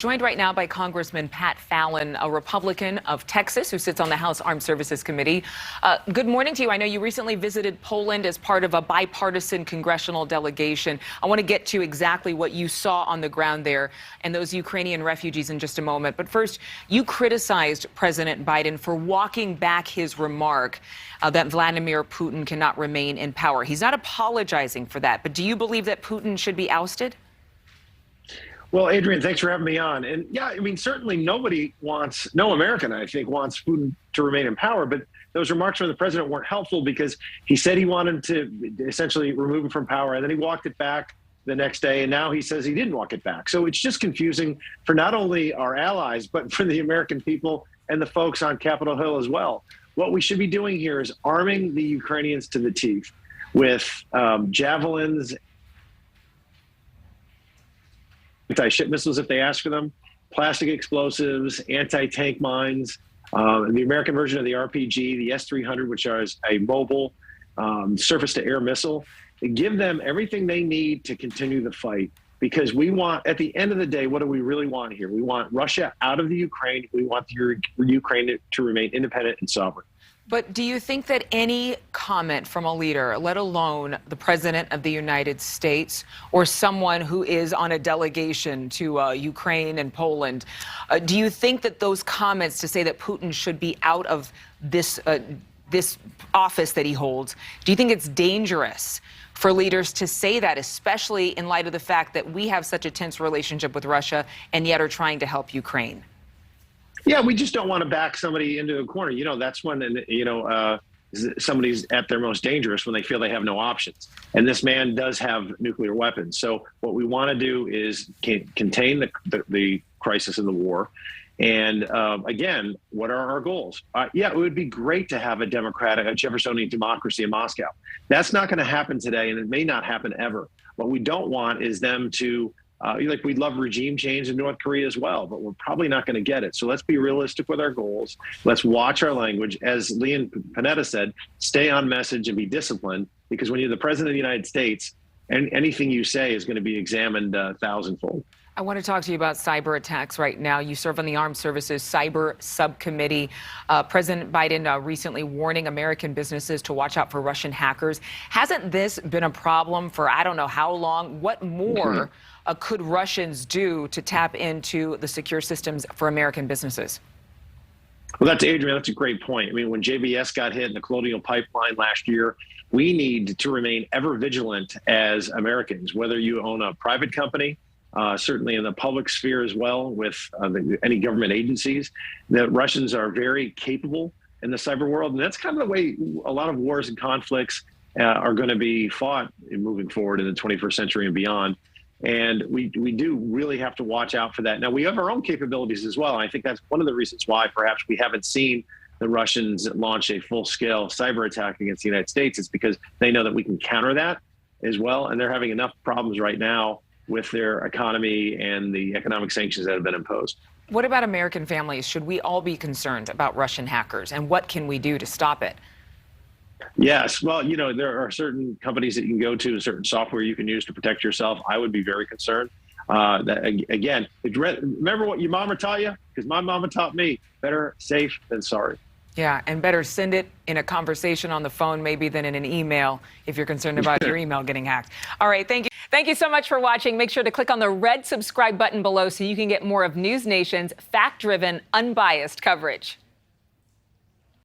Joined right now by Congressman Pat Fallon, a Republican of Texas who sits on the House Armed Services Committee. Good morning to you. I know you recently visited Poland as part of a bipartisan congressional delegation. I want to get to exactly what you saw on the ground there and those Ukrainian refugees in just a moment. But first, you criticized President Biden for walking back his remark that Vladimir Putin cannot remain in power. He's not apologizing for that, but do you believe that Putin should be ousted? Well, Adrienne, thanks for having me on. And yeah, I mean, certainly no American, I think, wants Putin to remain in power. But those remarks from the president weren't helpful because he said he wanted to essentially remove him from power. And then he walked it back the next day. And now he says he didn't walk it back. So it's just confusing for not only our allies, but for the American people and the folks on Capitol Hill as well. What we should be doing here is arming the Ukrainians to the teeth with javelins, anti-ship missiles if they ask for them, plastic explosives, anti-tank mines, the American version of the RPG, the S-300, which is a mobile surface-to-air missile. Give them everything they need to continue the fight, because we want, at the end of the day, what do we really want here? We want Russia out of the Ukraine. We want the Ukraine to remain independent and sovereign. But do you think that any comment from a leader, let alone the President of the United States or someone who is on a delegation to Ukraine and Poland, do you think that those comments to say that Putin should be out of this office that he holds, do you think it's dangerous for leaders to say that, especially in light of the fact that we have such a tense relationship with Russia and yet are trying to help Ukraine? Yeah, we just don't want to back somebody into a corner. You know, that's when, somebody's at their most dangerous, when they feel they have no options. And this man does have nuclear weapons. So what we want to do is contain the crisis of the war. And again, what are our goals? Yeah, it would be great to have a democratic, a Jeffersonian democracy in Moscow. That's not going to happen today, and it may not happen ever. What we don't want is them to we'd love regime change in North Korea as well, but we're probably not going to get it. So let's be realistic with our goals. Let's watch our language. As Leon Panetta said, stay on message and be disciplined, because when you're the president of the United States, anything you say is going to be examined thousandfold. I want to talk to you about cyber attacks right now. You serve on the Armed Services Cyber Subcommittee. President Biden recently warning American businesses to watch out for Russian hackers. Hasn't this been a problem for I don't know how long? What more could Russians do to tap into the secure systems for American businesses? Well, that's Adrienne. That's a great point. I mean, when JBS got hit in the Colonial Pipeline last year, we need to remain ever vigilant as Americans, whether you own a private company, certainly in the public sphere as well, with any government agencies. The Russians are very capable in the cyber world. And that's kind of the way a lot of wars and conflicts are going to be fought moving forward in the 21st century and beyond. And we do really have to watch out for that. Now, we have our own capabilities as well. And I think that's one of the reasons why perhaps we haven't seen the Russians launch a full-scale cyber attack against the United States. It's because they know that we can counter that as well. And they're having enough problems right now with their economy and the economic sanctions that have been imposed. What about American families? Should we all be concerned about Russian hackers? And what can we do to stop it? Yes. Well, you know, there are certain companies that you can go to, certain software you can use to protect yourself. I would be very concerned. Again, remember what your mama taught you? Because my mama taught me, better safe than sorry. Yeah, and better send it in a conversation on the phone maybe than in an email if you're concerned about your email getting hacked. All right, thank you. Thank you so much for watching. Make sure to click on the red subscribe button below so you can get more of NewsNation's fact-driven, unbiased coverage.